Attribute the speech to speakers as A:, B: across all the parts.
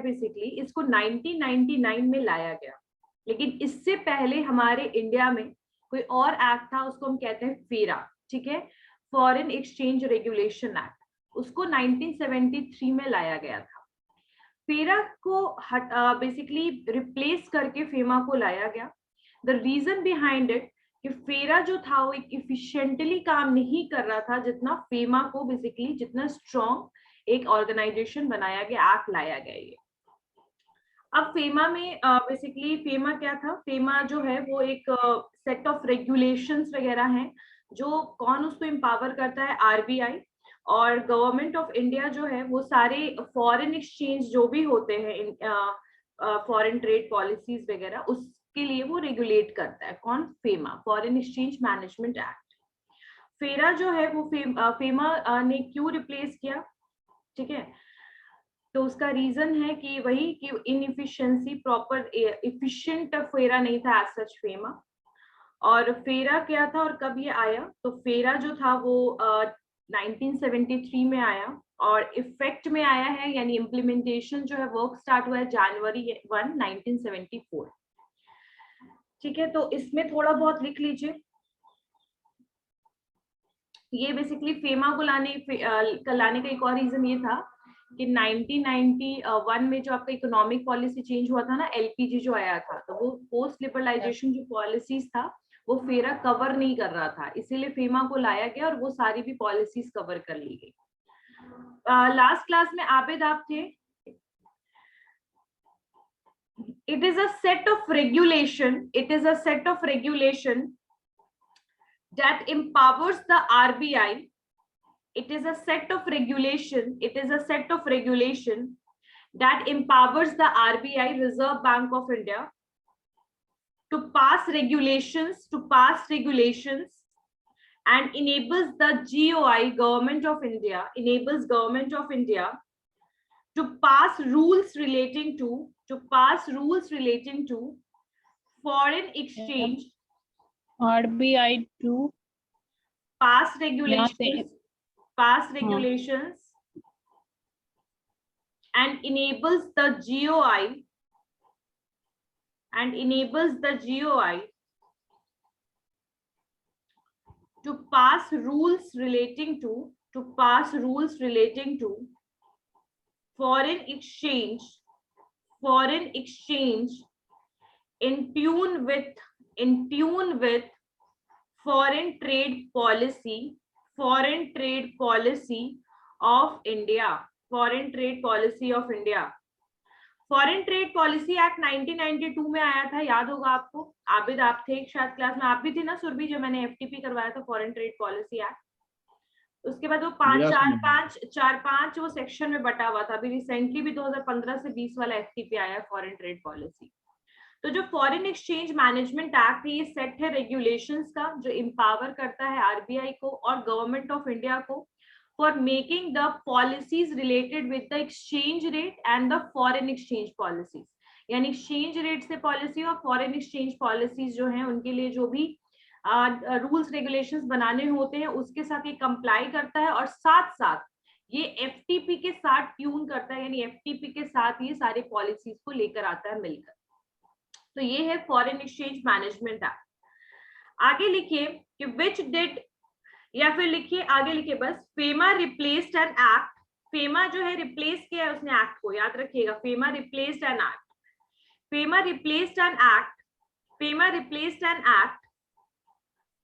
A: Basically इसको 1999 में लाया गया, लेकिन इससे पहले हमारे इंडिया में कोई और एक्ट था, उसको हम कहते हैं फेरा, ठीक है, फॉरेन एक्सचेंज रेगुलेशन एक्ट, उसको 1973 में लाया गया था। फेरा को बेसिकली रिप्लेस करके फेमा को लाया गया। द रीजन बिहाइंड इट कि फेरा जो था वो एक इफिशिएंटली काम नहीं कर रहा था जितना फेमा को बेसिकली, जितना स्ट्रॉन्ग एक ऑर्गेनाइजेशन बनाया गया, एक्ट लाया गया ये। अब फेमा में बेसिकली फेमा क्या था, फेमा जो है वो एक सेट ऑफ रेगुलेशंस वगैरह हैं, जो कौन उसको एम्पावर करता है, आरबीआई और गवर्नमेंट ऑफ इंडिया जो है वो सारे फॉरेन एक्सचेंज जो भी होते हैं, फॉरेन ट्रेड पॉलिसीज वगैरह, उसके लिए वो रेगुलेट करता है। कौन? FEMA, foreign exchange management act. फेरा जो है वो फेमा ने क्यों रिप्लेस किया, ठीक है, तो उसका रीजन है कि वही कि इनएफिशिएंसी, प्रॉपर एफिशिएंट फेरा नहीं था एज सच फेमा। और फेरा क्या था और कब ये आया, तो फेरा जो था वो 1973 में आया और इफेक्ट में आया है, यानी इम्प्लीमेंटेशन जो है वर्क स्टार्ट हुआ है जनवरी 1, 1974। ठीक है, तो इसमें थोड़ा बहुत लिख लीजिए। ये बेसिकली फेमा को लाने का एक और रीजन ये था कि 1991 में जो आपका इकोनॉमिक पॉलिसी चेंज हुआ था ना, एलपीजी जो आया था, तो वो पोस्ट लिबरलाइजेशन जो पॉलिसीज था वो फेरा कवर नहीं कर रहा था, इसीलिए फेमा को लाया गया और वो सारी भी पॉलिसीज कवर कर ली गई। लास्ट क्लास में आबिद आप थे। It is a set of regulation. It is a set of regulation that empowers the RBI. It is a set of regulation. It is a set of regulation that empowers the RBI, Reserve Bank of India, to pass regulations, and enables the GOI, Government of India, enables Government of India to pass rules relating to foreign exchange,
B: RBI to
A: pass regulations, and enables the GOI, to pass rules relating to foreign exchange in tune with foreign trade policy of India. Foreign Trade Policy of India. Foreign trade policy act 1992 में आया था, याद होगा आपको। आबिद आप थे शायद class में, आप भी थे ना सुरभि, जो मैंने एफटीपी करवाया था, फॉरेन ट्रेड पॉलिसी एक्ट। उसके बाद वो चार पांच वो सेक्शन में बटा हुआ था। अभी रिसेंटली भी 2015 से 20 वाला एफटीपी आया है, फॉरेन ट्रेड पॉलिसी। तो जो फॉरेन एक्सचेंज मैनेजमेंट एक्ट है, ये सेट है रेगुलेशंस का, जो एम्पावर करता है आरबीआई को और गवर्नमेंट ऑफ इंडिया को for making the policies related with the exchange rate and the foreign exchange policies, यानी exchange rate से policy और foreign exchange policies जो हैं उनके लिए जो भी rules regulations बनाने होते हैं उसके साथ ये comply करता है, और साथ साथ ये FTP के साथ ट्यून करता है, यानी FTP के साथ ये सारे policies को लेकर आता है मिलकर। तो ये है foreign exchange management act। आगे लिखिए कि which did, या फिर लिखिए आगे लिखिए बस, FEMA replaced an act. FEMA जो है रिप्लेस किया है उसने एक्ट को, याद रखिएगा, FEMA replaced an act. FEMA replaced an act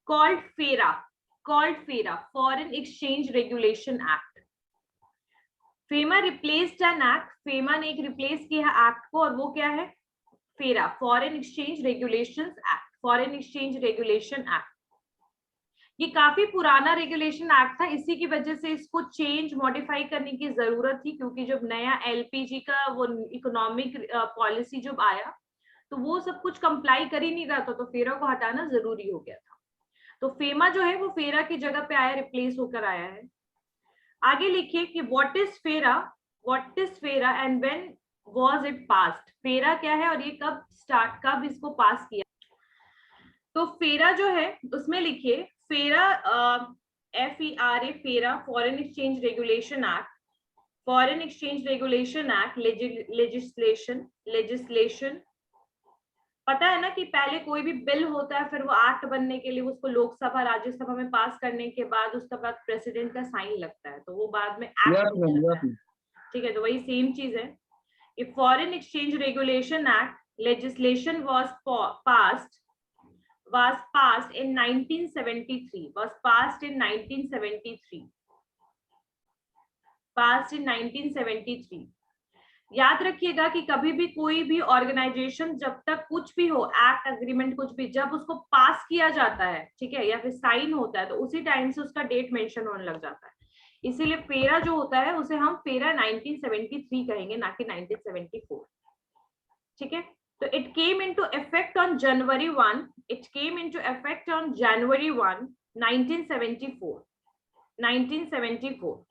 A: called FERA, foreign exchange regulation act. FEMA replaced an act, FEMA ने एक रिप्लेस किया है एक्ट को, और वो क्या है? फेरा, foreign exchange regulation act, foreign exchange regulation act. ये काफी पुराना रेगुलेशन एक्ट था, इसी की वजह से इसको चेंज मॉडिफाई करने की जरूरत थी, क्योंकि जब नया एलपीजी का वो इकोनॉमिक पॉलिसी जब आया तो वो सब कुछ कंप्लाई कर ही नहीं रहा था, तो फेरा को हटाना जरूरी हो गया था। तो फेमा जो है वो फेरा की जगह पे आया, रिप्लेस होकर आया है। आगे लिखिए कि व्हाट इज फेरा and when was it passed. फेरा क्या है और ये कब इसको पास किया? तो फेरा जो है उसमें लिखिए फेरा, FERA, फेरा, foreign exchange regulation act. Foreign exchange regulation act, legislation. पता है ना कि पहले कोई भी बिल होता है, फिर वो एक्ट बनने के लिए उसको लोकसभा राज्यसभा में पास करने के बाद उसका बाद प्रेसिडेंट का साइन लगता है, तो वो बाद में एक्ट हो जाता है। ठीक है, तो वही सेम चीज है। If Foreign Exchange Regulation Act legislation was passed in 1973, was passed in 1973। याद रखिएगा कि कभी भी कोई भी ऑर्गेनाइजेशन जब तक कुछ भी हो, एक्ट एग्रीमेंट कुछ भी, जब उसको पास किया जाता है, ठीक है, या फिर साइन होता है, तो उसी टाइम से उसका डेट मेंशन होने लग जाता है। इसीलिए फेरा जो होता है उसे हम फेरा 1973 कहेंगे, ना कि 1974। ठीक है, तो it came into effect on January 1, it came into effect on January 1 1974।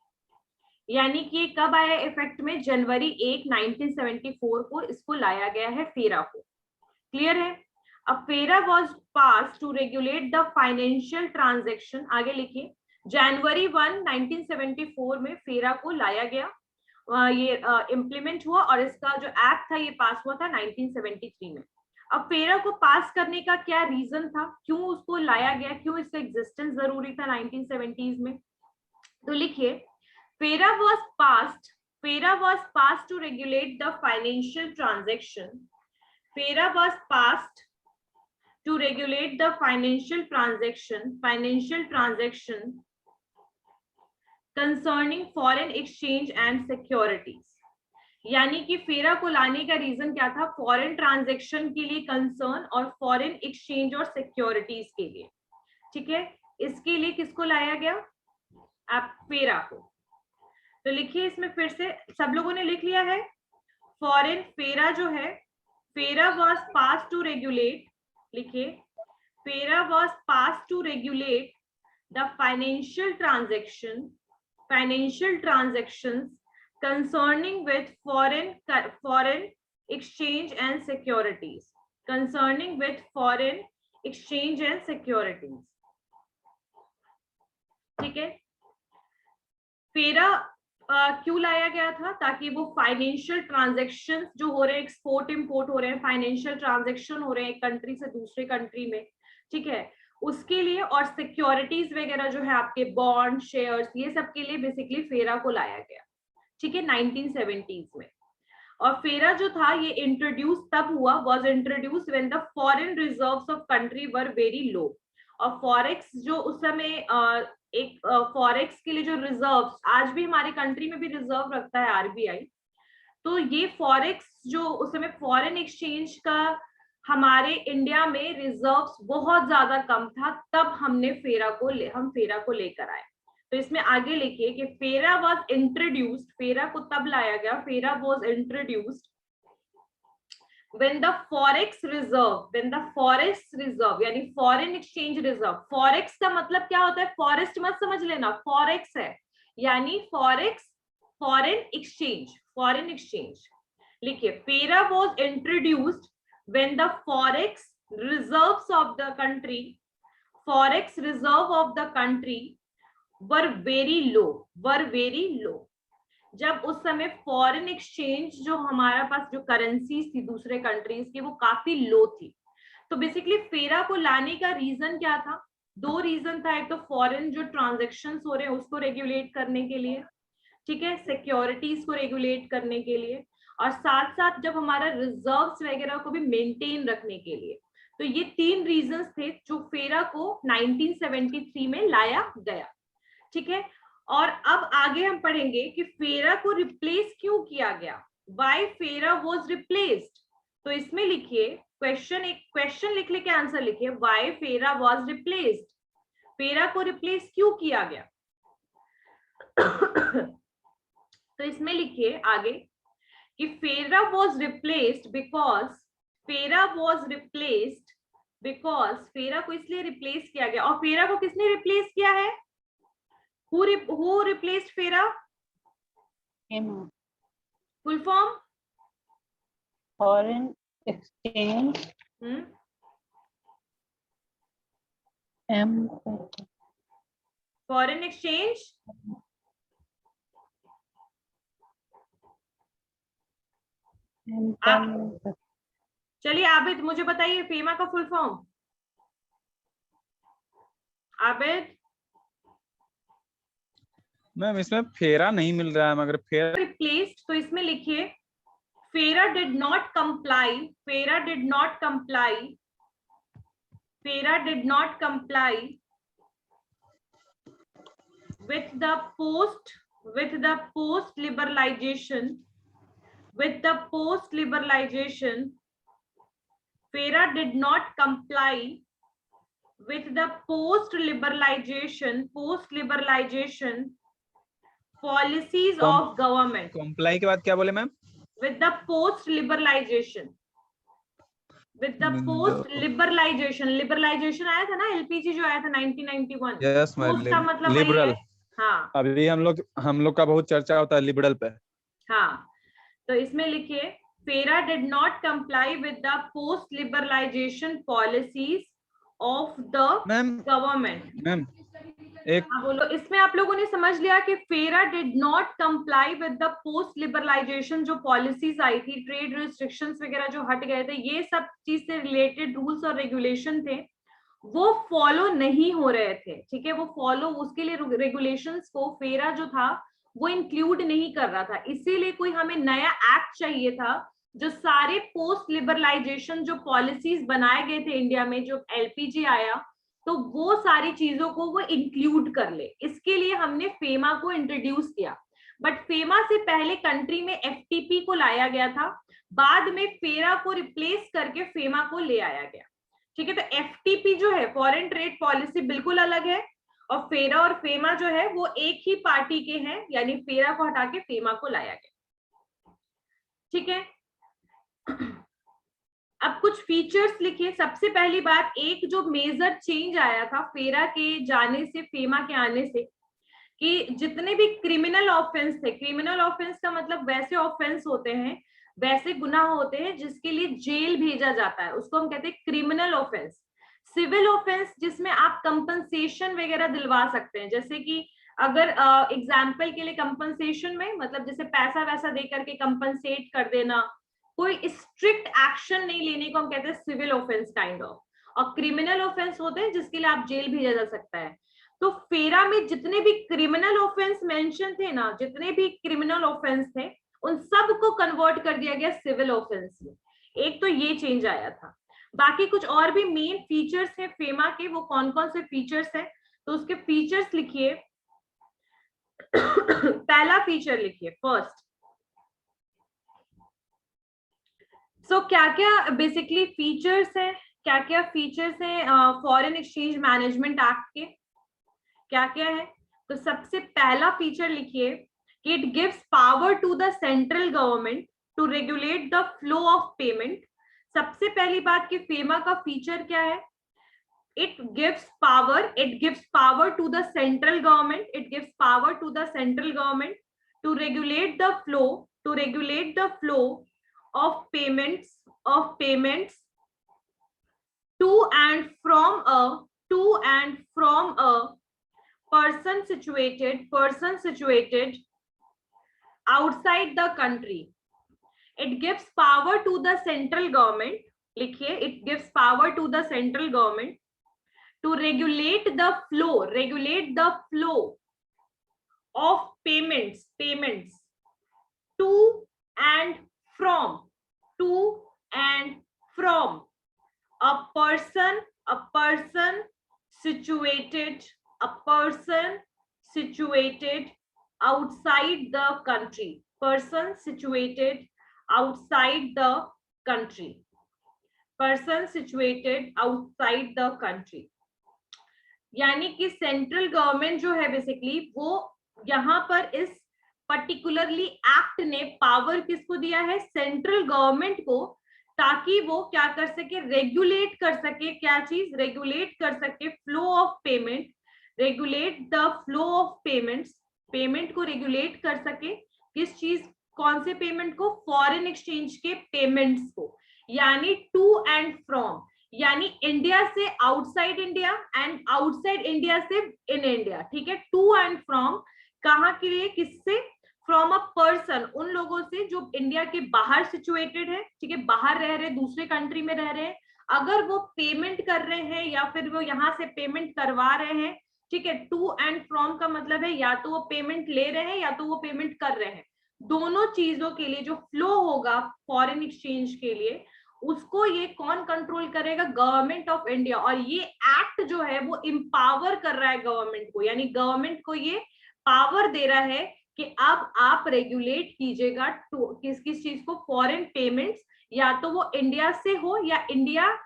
A: यानी कि कब आया इफेक्ट में? जनवरी 1 1974 को इसको लाया गया है फेरा को। क्लियर है? अब FERA was pass to regulate the financial transaction, आगे लिखिए, जनवरी 1 1974 में फेरा को लाया गया, ये इम्प्लीमेंट हुआ, और इसका जो एक्ट था ये पास हुआ था 1973 में। अब फेरा को पास करने का क्या रीजन था, क्यों उसको लाया गया, क्यों इसका एग्जिस्टेंस जरूरी था 1970s में? तो लिखिए, फेरा was passed to regulate the financial transaction. FERA was passed to regulate the financial transaction concerning foreign exchange and securities. यानी कि फेरा को लाने का रीजन क्या था? फॉरेन ट्रांजैक्शन के लिए कंसर्न और फॉरेन एक्सचेंज और सिक्योरिटीज के लिए। ठीक है, इसके लिए किसको लाया गया? आप फेरा को। तो लिखिए इसमें फिर से, सब लोगों ने लिख लिया है? फॉरेन फेरा जो है, फेरा वाज पास टू रेगुलेट, लिखिए, FERA was pass to regulate the financial transactions concerning with foreign exchange and securities, concerning with foreign exchange and securities। ठीक है, फेरा क्यों लाया गया था? ताकि वो फाइनेंशियल ट्रांजैक्शंस जो हो रहे हैं, एक्सपोर्ट इंपोर्ट हो रहे हैं, फाइनेंशियल ट्रांजैक्शन हो रहे हैं एक कंट्री से दूसरे कंट्री में, ठीक है, उसके लिए, और सिक्योरिटीज वगैरह जो है आपके बॉन्ड, शेयर्स, ये सब के लिए बेसिकली फेरा को लाया गया। ठीक है, 1970s में। और फेरा जो था ये इंट्रोड्यूस तब हुआ, was introduce when the foreign reserves of country were very low. और फॉरेक्स जो उस समय एक फॉरेक्स के लिए जो रिजर्व्स, आज भी हमारे कंट्री में भी रिजर्व रखता है आरबीआई, तो ये फॉरेक्स जो उस समय फॉरेन एक्सचेंज का हमारे इंडिया में रिजर्व्स बहुत ज्यादा कम था, तब हमने फेरा को लेकर आए। तो इसमें आगे लिखिए कि फेरा वाज इंट्रोड्यूस्ड, फेरा को तब लाया गया, फेरा was introduced when the forex reserve यानी फॉरेन एक्सचेंज रिजर्व। फॉरेक्स का मतलब क्या होता है? फॉरेस्ट मत समझ लेना, फॉरेक्स है यानी फॉरेक्स, फॉरेन एक्सचेंज। लिखिए, FERA was introduced when the forex reserves of the country were very low। जब उस समय फॉरेन एक्सचेंज जो हमारा पास जो करेंसीज थी दूसरे कंट्रीज की, वो काफी लो थी। तो बेसिकली फेरा को लाने का रीजन क्या था? दो रीजन था, एक तो फॉरेन जो ट्रांजैक्शंस हो रहे हैं उसको रेगुलेट करने के लिए, ठीक है, सिक्योरिटीज को रेगुलेट करने के लिए, और साथ साथ जब हमारा रिजर्व्स वगैरह को भी मेंटेन रखने के लिए। तो ये तीन रीजंस थे जो फेरा को 1973 में लाया गया। ठीक है, और अब आगे हम पढ़ेंगे कि फेरा को रिप्लेस क्यों किया गया, व्हाई फेरा वाज रिप्लेस्ड। तो इसमें लिखिए क्वेश्चन लिख लेके आंसर लिखिए, व्हाई फेरा वाज रिप्लेस्ड, फेरा को रिप्लेस क्यों किया गया। तो इसमें लिखिए आगे कि फेरा वाज रिप्लेस्ड बिकॉज फेरा को इसलिए रिप्लेस किया गया। और फेरा को किसने रिप्लेस किया है? Who replaced FERA? Full form?
B: Foreign exchange.
A: Foreign exchange चलिए आबिद मुझे बताइए फेमा का फुल फॉर्म। आबिद
C: मैम इसमें फेरा नहीं मिल रहा है, मगर फेरा
A: रिप्लेस्ड, तो इसमें लिखिए फेरा डिड नॉट कंप्लाई, फेरा डिड नॉट कंप्लाई, फेरा did not comply with the post liberalization, with the post liberalization, FERA did not comply with the post liberalization policies of government.
C: Comply के बाद क्या बोले ma'am?
A: With the post liberalization, with the post liberalization आया था ना, LPG जो आया था 1991।
C: यस मैम,
A: उसका मतलब
C: लिबरल।
A: हाँ,
C: अभी हम लोग का बहुत चर्चा होता है लिबरल पे।
A: हाँ, तो इसमें लिखिए FERA did not comply with the post liberalization policies of the government।
C: Ma'am एक
A: बोलो, इसमें आप लोगों ने समझ लिया कि FERA did not comply with the post liberalization जो पॉलिसीज आई थी, ट्रेड रिस्ट्रिक्शंस वगैरह जो हट गए थे, ये सब चीज से रिलेटेड रूल्स और रेगुलेशन थे, वो फॉलो नहीं हो रहे थे। ठीक है, वो फॉलो, उसके लिए रेगुलेशंस को FERA जो था वो इंक्लूड नहीं कर रहा था, इसीलिए कोई हमें नया एक्ट चाहिए था जो सारे पोस्ट लिबरलाइजेशन जो पॉलिसीज बनाए गए थे इंडिया में, जो एलपीजी आया, तो वो सारी चीजों को वो इंक्लूड कर ले। इसके लिए हमने फेमा को इंट्रोड्यूस किया, बट फेमा से पहले कंट्री में एफटीपी को लाया गया था, बाद में फेरा को रिप्लेस करके फेमा को ले आया गया। ठीक है, तो एफटीपी जो है फॉरेन ट्रेड पॉलिसी बिल्कुल अलग है, और फेरा और फेमा जो है वो एक ही पार्टी के हैं, यानी फेरा को हटा के फेमा को लाया गया। ठीक है, अब कुछ फीचर्स लिखिए। सबसे पहली बात, एक जो मेजर चेंज आया था फेरा के जाने से फेमा के आने से, कि जितने भी क्रिमिनल ऑफेंस थे, क्रिमिनल ऑफेंस का मतलब वैसे ऑफेंस होते हैं, वैसे गुनाह होते हैं जिसके लिए जेल भेजा जाता है, उसको हम कहते हैं क्रिमिनल ऑफेंस। सिविल ऑफेंस जिसमें आप कंपनसेशन वगैरह दिलवा सकते हैं, जैसे कि अगर एग्जाम्पल के लिए कंपनसेशन में मतलब जैसे पैसा वैसा दे करके कंपनसेट कर देना, कोई स्ट्रिक्ट एक्शन नहीं लेने को हम कहते हैं सिविल ऑफेंस काइंड ऑफ, और क्रिमिनल ऑफेंस होते हैं जिसके लिए आप जेल भेजा जा सकता है। तो फेरा में जितने भी क्रिमिनल ऑफेंस मेंशन थे ना, जितने भी क्रिमिनल ऑफेंस थे उन सब को कन्वर्ट कर दिया गया सिविल ऑफेंस में। एक तो ये चेंज आया था। बाकी कुछ और भी मेन फीचर्स हैं फेमा के, वो कौन कौन से फीचर्स हैं, तो उसके फीचर्स लिखिए। पहला फीचर लिखिए, फर्स्ट। सो क्या क्या बेसिकली फीचर्स हैं, क्या क्या फीचर्स हैं फॉरेन एक्सचेंज मैनेजमेंट एक्ट के, क्या क्या है। तो सबसे पहला फीचर लिखिए कि it gives power to the central government to regulate the flow of payment. सबसे पहली बात कि फेमा का फीचर क्या है, it gives power to the central government, it gives power to the central government to regulate the flow of payments to and from a person situated outside the country. It gives power to the central government, लिखिए, it gives power to the central government to regulate the flow of payments to and from a person situated outside the country, person situated outside the country। यानी कि central government जो है basically वो यहाँ पर इस particularly act ने power किसको दिया है, सेंट्रल गवर्नमेंट को, ताकि वो क्या कर सके, रेगुलेट कर सके, क्या चीज रेगुलेट कर सके, flow of payment, regulate the flow of payments, payment को रेगुलेट कर सके। किस चीज, कौन से पेमेंट को, फॉरेन एक्सचेंज के पेमेंट्स को, यानी टू एंड फ्रॉम, यानी इंडिया से outside India and outside India से इन इंडिया। ठीक है, टू एंड फ्रॉम कहाँ के लिए, किससे, फ्रॉम अ पर्सन, उन लोगों से जो इंडिया के बाहर सिचुएटेड है, ठीक है, बाहर रह रहे, दूसरे कंट्री में रह रहे हैं, अगर वो पेमेंट कर रहे हैं या फिर वो यहाँ से पेमेंट करवा रहे हैं, ठीक है। टू एंड फ्रॉम का मतलब है या तो वो पेमेंट ले रहे हैं या तो वो पेमेंट कर रहे हैं, दोनों चीजों के लिए जो फ्लो होगा फॉरेन एक्सचेंज के लिए, उसको ये कौन कंट्रोल करेगा? Government of India. और ये एक्ट जो है वो एम्पावर कर रहा है गवर्नमेंट को, यानी गवर्नमेंट को ये पावर दे रहा है कि अब आप रेगुलेट कीजिएगा किस किस चीज को, फॉरेन पेमेंट्स, या तो वो इंडिया से हो या इंडिया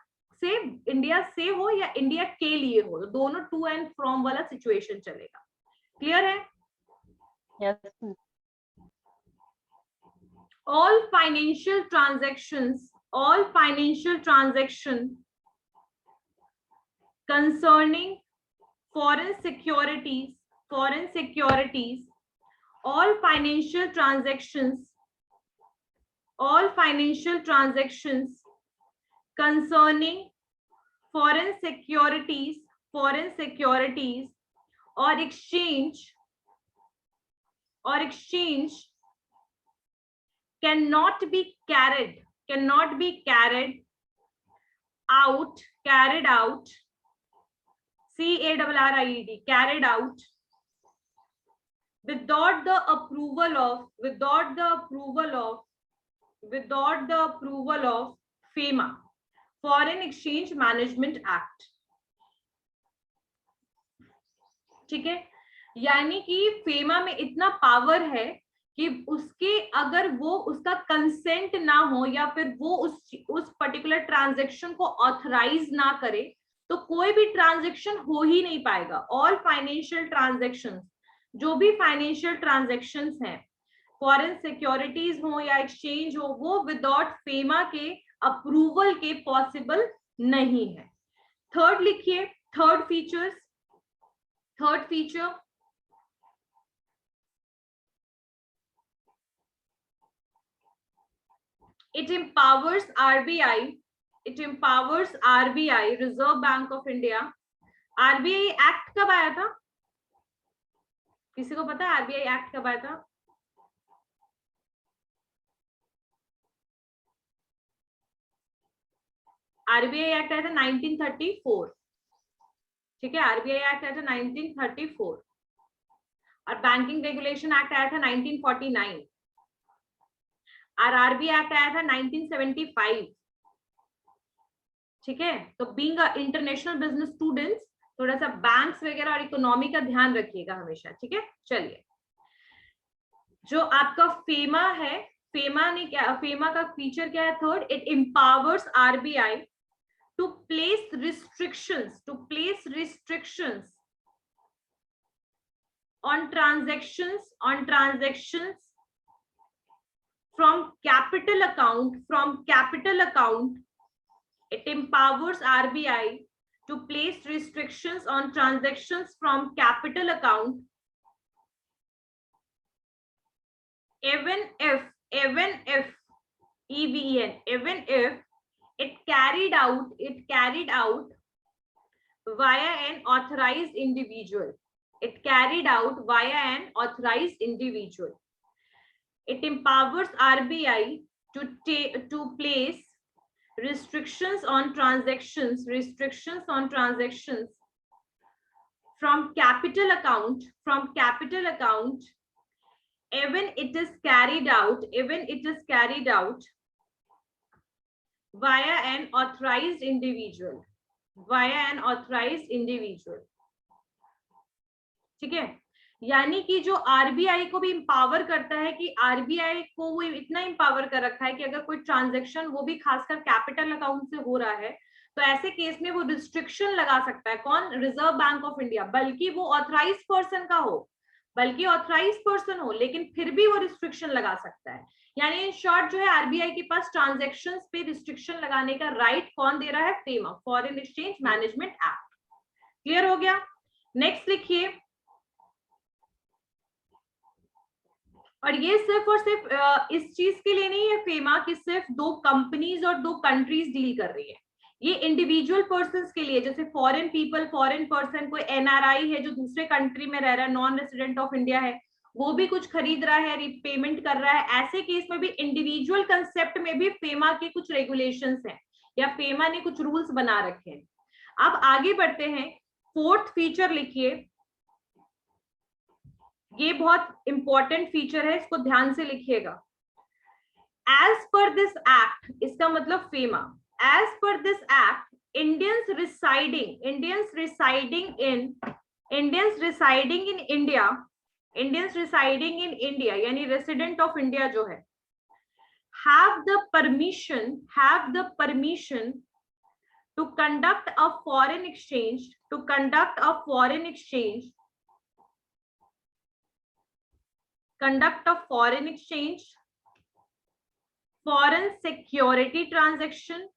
A: से हो या इंडिया के लिए हो, दोनों टू एंड फ्रॉम वाला सिचुएशन चलेगा। क्लियर है?
B: Yes.
A: all financial transactions concerning foreign securities, all financial transactions concerning foreign securities or exchange cannot be carried out, carried out without the approval of FEMA, Foreign Exchange Management Act, ठीक है। यानी कि FEMA में इतना power है कि उसके अगर वो उसका कंसेंट ना हो या फिर वो उस पर्टिकुलर ट्रांजैक्शन को ऑथराइज ना करे तो कोई भी ट्रांजैक्शन हो ही नहीं पाएगा। ऑल फाइनेंशियल ट्रांजैक्शंस, जो भी फाइनेंशियल ट्रांजैक्शंस हैं, फॉरेन सिक्योरिटीज हो या एक्सचेंज हो, वो विदाउट फेमा के अप्रूवल के पॉसिबल नहीं है। थर्ड लिखिए, third feature, it empowers RBI, Reserve Bank of India। RBI act कब आया था? किसी को पता है RBI एक्ट कब आया था? RBI एक्ट आया था 1934, ठीक है। RBI एक्ट आया था 1934 और बैंकिंग रेगुलेशन एक्ट आया था 1949 और RBI एक्ट आया था 1975, ठीक है। तो being a international business students, थोड़ा सा बैंक्स वगैरह और इकोनॉमी का ध्यान रखिएगा हमेशा, ठीक है। चलिए, जो आपका फेमा है, फेमा का फीचर क्या है? Third, it empowers RBI to place restrictions on transactions from capital account. It empowers RBI to place restrictions on transactions from capital account even if it carried out via an authorized individual. It empowers RBI to place restrictions on transactions from capital account even it is carried out via an authorized individual, ठीक है। यानी कि जो RBI को भी empower करता है कि आरबीआई को वो इतना इंपावर कर रखा है कि अगर कोई ट्रांजैक्शन, वो भी खासकर कैपिटल अकाउंट से हो रहा है, तो ऐसे केस में वो रिस्ट्रिक्शन लगा सकता है। कौन? Reserve bank of India. बल्कि वो ऑथराइज पर्सन हो, लेकिन फिर भी वो रिस्ट्रिक्शन लगा सकता है। यानी इन शॉर्ट जो है आरबीआई के पास ट्रांजैक्शंस पे रिस्ट्रिक्शन लगाने का राइट कौन दे रहा है? FEMA, foreign exchange management act. Clear हो गया? नेक्स्ट लिखिए, और ये सिर्फ और सिर्फ इस चीज के लिए नहीं है फेमा कि सिर्फ 2 कंपनीज और 2 कंट्रीज डील कर रही है, ये इंडिविजुअल पर्संस के लिए, जैसे फॉरेन पर्सन, कोई एनआरआई है जो दूसरे कंट्री में रह रहा है, नॉन रेसिडेंट ऑफ इंडिया है, वो भी कुछ खरीद रहा है, पेमेंट कर रहा है, ऐसे केस में भी इंडिविजुअल कंसेप्ट में भी फेमा के कुछ रेगुलेशंस हैं या फेमा ने कुछ रूल्स बना रखे हैं। अब आगे बढ़ते हैं, फोर्थ फीचर लिखिए, ये बहुत इंपॉर्टेंट फीचर है, इसको ध्यान से लिखिएगा। एज पर दिस एक्ट, इसका मतलब FEMA, as per this act Indians residing in India यानी रेसिडेंट ऑफ इंडिया जो है, have the permission to conduct a foreign exchange, conduct a foreign exchange, foreign security transaction,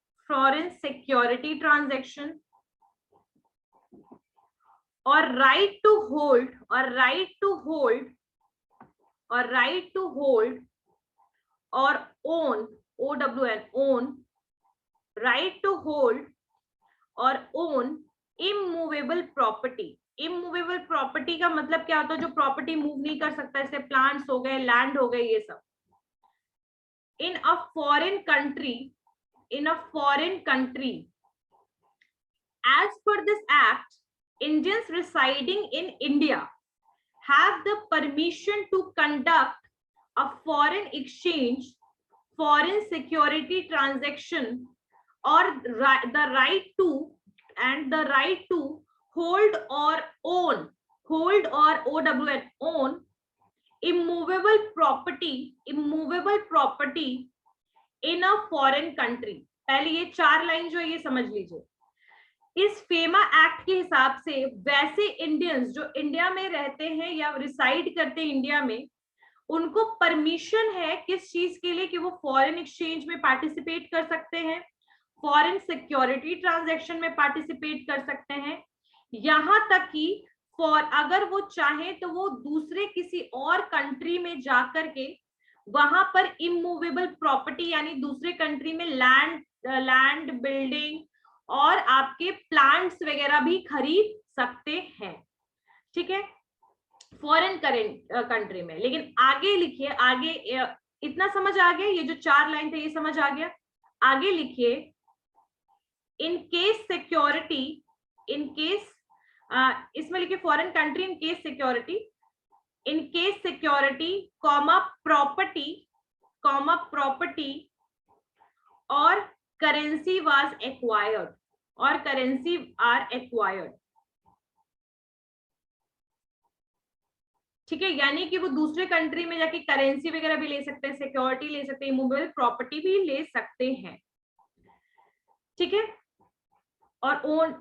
A: or right to hold or own, own, right to hold or own immovable property. Immovable property का मतलब क्या होता है? जो property move नहीं कर सकता, जैसे प्लांट्स हो गए, लैंड हो गए, ये सब। In a foreign country, as per this act, Indians residing in India have the permission to conduct a foreign exchange, foreign security transaction, or the right to hold or own immovable property in a foreign country. पहले ये 4 line जो है ये समझ लीजिए। इस FEMA act के हिसाब से वैसे इंडियंस जो इंडिया में रहते हैं या रिसाइड करते हैं इंडिया में, उनको परमिशन है किस चीज के लिए कि वो फॉरेन एक्सचेंज में पार्टिसिपेट कर सकते हैं, फॉरेन सिक्योरिटी ट्रांजैक्शन में पार्टिसिपेट कर सकते हैं, यहां तक कि अगर वो चाहे तो वो दूसरे किसी और कंट्री में जाकर के वहां पर इमूवेबल प्रॉपर्टी यानी दूसरे कंट्री में लैंड बिल्डिंग और आपके प्लांट्स वगैरह भी खरीद सकते हैं। ठीक है, फॉरेन कंट्री में। लेकिन आगे लिखिए, आगे इतना समझ आ गया? ये जो 4 लाइन थे ये समझ आ गया? आगे लिखिए, इन केस सिक्योरिटी, इसमें लिखिए foreign country in case security comma property और करेंसी वाज एक्वायर्ड ठीक है, यानी कि वो दूसरे कंट्री में जाके करेंसी वगैरह भी ले सकते हैं, सिक्योरिटी ले सकते हैं, इमूवेबल प्रॉपर्टी भी ले सकते हैं। ठीक है, और ओन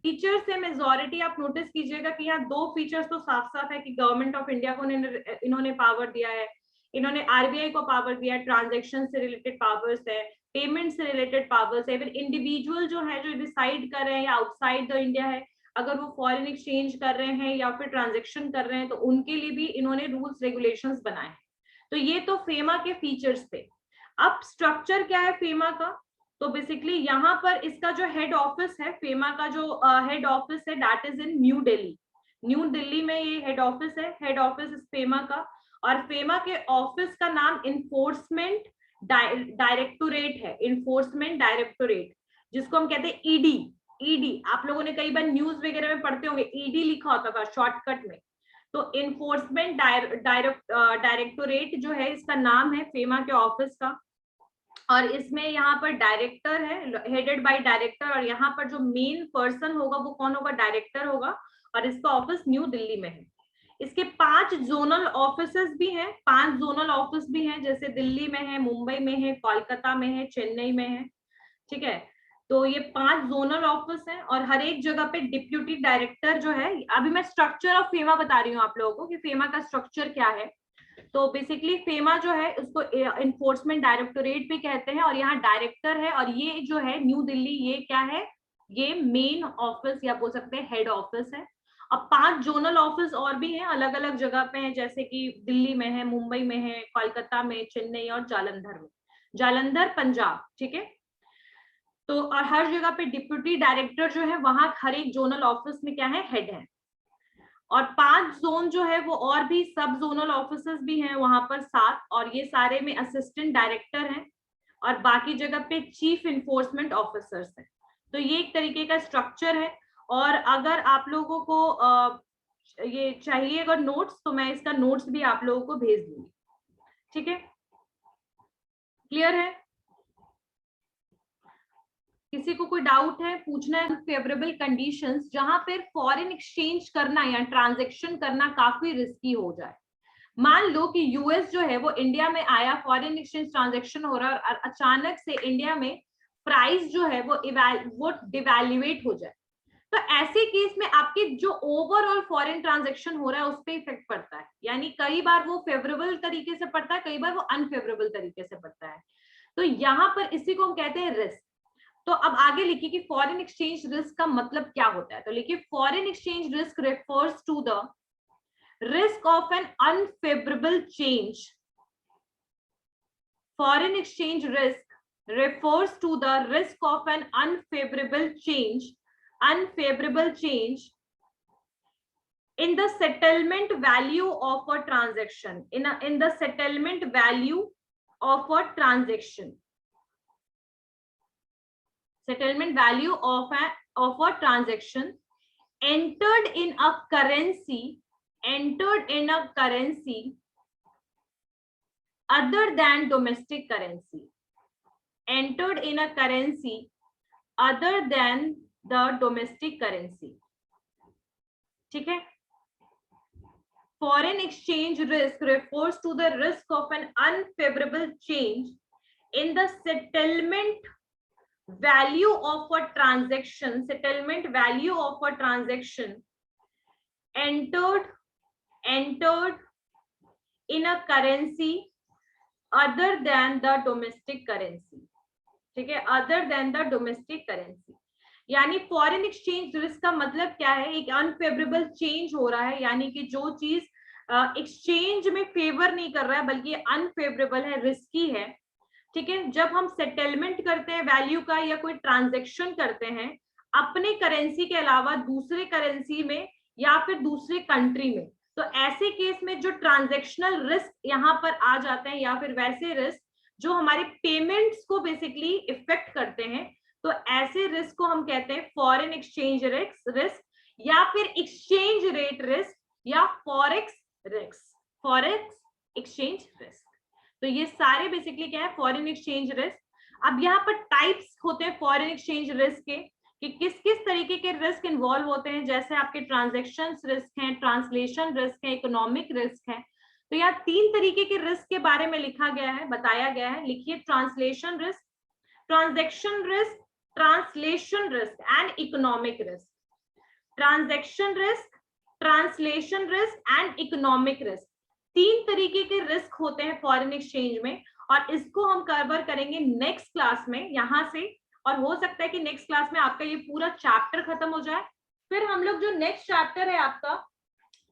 A: फीचर से मेजॉरिटी आप नोटिस कीजिएगा कि यहाँ 2 फीचर्स तो साफ साफ है कि गवर्नमेंट ऑफ इंडिया को इन्होंने पावर दिया है, इन्होंने आरबीआई को पावर दिया है, ट्रांजैक्शन से रिलेटेड पावर्स है, पेमेंट से रिलेटेड पावर्स है, फिर इंडिविजुअल जो है जो डिसाइड कर रहे हैं या आउटसाइड द इंडिया है, अगर वो फॉरेन एक्सचेंज कर रहे हैं या फिर ट्रांजैक्शन कर रहे हैं तो उनके लिए भी इन्होंने रूल्स रेगुलेशंस बनाए हैं। तो ये तो फेमा के फीचर्स थे। अब स्ट्रक्चर क्या है फेमा का? तो बेसिकली यहाँ पर इसका जो हेड ऑफिस है, फेमा का जो हेड ऑफिस है that is in new Delhi में ये हेड ऑफिस है, हेड ऑफिस इस फेमा का। और फेमा के ऑफिस का नाम इन्फोर्समेंट डायरेक्टोरेट है, इन्फोर्समेंट डायरेक्टोरेट, जिसको हम कहते हैं ईडी। आप लोगों ने कई बार न्यूज वगैरह में पढ़ते होंगे ईडी लिखा होता था शॉर्टकट में, तो इन्फोर्समेंट डायरेक्टोरेट जो है इसका नाम है फेमा के ऑफिस का। और इसमें यहाँ पर डायरेक्टर है, हेडेड बाय डायरेक्टर, और यहाँ पर जो मेन पर्सन होगा वो कौन होगा? डायरेक्टर होगा। और इसका ऑफिस न्यू दिल्ली में है। इसके 5 जोनल ऑफिसेस भी हैं, 5 जोनल ऑफिस भी हैं, जैसे दिल्ली में है, मुंबई में है, कोलकाता में है, चेन्नई में है। ठीक है, तो ये 5 जोनल ऑफिस हैं और हर एक जगह पे डिप्यूटी डायरेक्टर जो है, अभी मैं स्ट्रक्चर ऑफ फेमा बता रही हूँ आप लोगों को कि फेमा का स्ट्रक्चर क्या है। तो बेसिकली फेमा जो है उसको इन्फोर्समेंट डायरेक्टोरेट भी कहते हैं और यहाँ डायरेक्टर है। और ये जो है न्यू दिल्ली, ये क्या है? ये मेन ऑफिस या बोल सकते हैं हेड ऑफिस है। अब 5 जोनल ऑफिस और भी हैं, अलग अलग जगह पे हैं, जैसे कि दिल्ली में है, मुंबई में है, कोलकाता में, चेन्नई और जालंधर में, जालंधर पंजाब। ठीक है, तो और हर जगह पे डिप्यूटी डायरेक्टर जो है वहां हर एक जोनल ऑफिस में क्या है, हेड है। और 5 जोन जो है वो और भी सब जोनल ऑफिसर्स भी हैं वहां पर 7, और ये सारे में असिस्टेंट डायरेक्टर हैं, और बाकी जगह पे चीफ इन्फोर्समेंट ऑफिसर्स हैं। तो ये एक तरीके का स्ट्रक्चर है। और अगर आप लोगों को ये चाहिए अगर नोट्स, तो मैं इसका नोट्स भी आप लोगों को भेज दूंगी। ठीक है, क्लियर है? किसी को कोई डाउट है, पूछना है? फेवरेबल कंडीशंस जहां पर फॉरेन एक्सचेंज करना या ट्रांजैक्शन करना काफी रिस्की हो जाए। मान लो कि यूएस जो है वो इंडिया में आया, फॉरेन एक्सचेंज ट्रांजैक्शन हो रहा है, और अचानक से इंडिया में प्राइस जो है वो डिवैल्यूएट हो जाए, तो ऐसे केस में आपके जो ओवरऑल फॉरेन ट्रांजैक्शन हो रहा है उस पर इफेक्ट पड़ता है। यानी कई बार वो फेवरेबल तरीके से पड़ता है, कई बार वो अनफेवरेबल तरीके से पड़ता है। तो यहाँ पर इसी को हम कहते हैं रिस्क। तो अब आगे लिखिए कि फॉरेन एक्सचेंज रिस्क का मतलब क्या होता है। तो लिखिए foreign exchange risk refers to the risk of an unfavorable change. Foreign exchange risk refers to the risk of an unfavorable change in the settlement value of a transaction, in the settlement value of a transaction, settlement value of a transaction entered in a currency other than domestic currency, entered in a currency other than the domestic currency. ठीक है, foreign exchange risk refers to the risk of an unfavorable change in the settlement value of a transaction, entered in a currency other than the domestic currency. ठीक है, other than the domestic currency। यानी foreign exchange risk का मतलब क्या है, एक unfavourable change हो रहा है, यानी कि जो चीज एक्सचेंज में फेवर नहीं कर रहा है बल्कि अनफेवरेबल है, रिस्की है। ठीक है, जब हम सेटलमेंट करते हैं वैल्यू का या कोई ट्रांजैक्शन करते हैं अपने करेंसी के अलावा दूसरे करेंसी में या फिर दूसरे कंट्री में, तो ऐसे केस में जो ट्रांजैक्शनल रिस्क यहाँ पर आ जाते हैं या फिर वैसे रिस्क जो हमारे पेमेंट्स को बेसिकली इफेक्ट करते हैं, तो ऐसे रिस्क को हम कहते हैं फॉरेन एक्सचेंज रिस्क या फिर एक्सचेंज रेट रिस्क या फॉरेक्स एक्सचेंज रिस्क। तो ये सारे बेसिकली क्या है, फॉरेन एक्सचेंज रिस्क। अब यहाँ पर टाइप्स होते हैं फॉरेन एक्सचेंज रिस्क के कि किस किस तरीके के रिस्क इन्वॉल्व होते हैं। जैसे आपके ट्रांजैक्शन रिस्क हैं, ट्रांसलेशन रिस्क है, इकोनॉमिक रिस्क है। तो यहाँ 3 तरीके के रिस्क के बारे में लिखा गया है, बताया गया है। लिखिए translation risk, transaction risk, translation risk and economic risk. Transaction risk, translation risk and economic risk, 3 तरीके के रिस्क होते हैं फॉरेन एक्सचेंज में, और इसको हम कवर करेंगे नेक्स्ट क्लास में यहाँ से। और हो सकता है कि नेक्स्ट क्लास में आपका ये पूरा चैप्टर खत्म हो जाए। फिर हम लोग जो नेक्स्ट चैप्टर है आपका,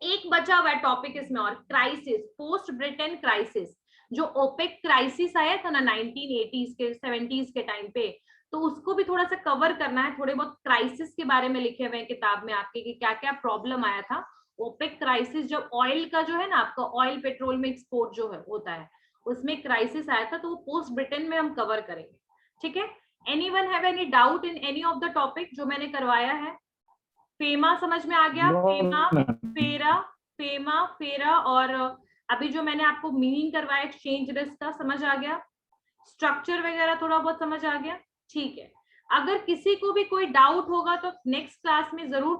A: एक बचा हुआ है टॉपिक इसमें और, क्राइसिस, पोस्ट ब्रिटेन क्राइसिस। जो ओपेक क्राइसिस आया था ना 1980s के 70s के टाइम पे, तो उसको भी थोड़ा सा कवर करना है। थोड़े बहुत क्राइसिस के बारे में लिखे हुए हैं किताब में आपके कि क्या क्या प्रॉब्लम आया था। ओपेक क्राइसिस जब ऑयल का जो है ना आपका ऑयल पेट्रोल में एक्सपोर्ट जो है होता है उसमें क्राइसिस आया था, तो वो पोस्ट ब्रिटेन में हम कवर करेंगे। ठीक है, anyone have any doubt in any of the topic जो मैंने करवाया है? फेमा समझ में आ गया? फेमा फेरा और अभी जो मैंने आपको मीनिंग करवाया एक्सचेंज रिस्क का समझ आ गया? स्ट्रक्चर वगैरह थोड़ा बहुत समझ आ गया? ठीक है, अगर किसी को भी कोई डाउट होगा तो नेक्स्ट क्लास में जरूर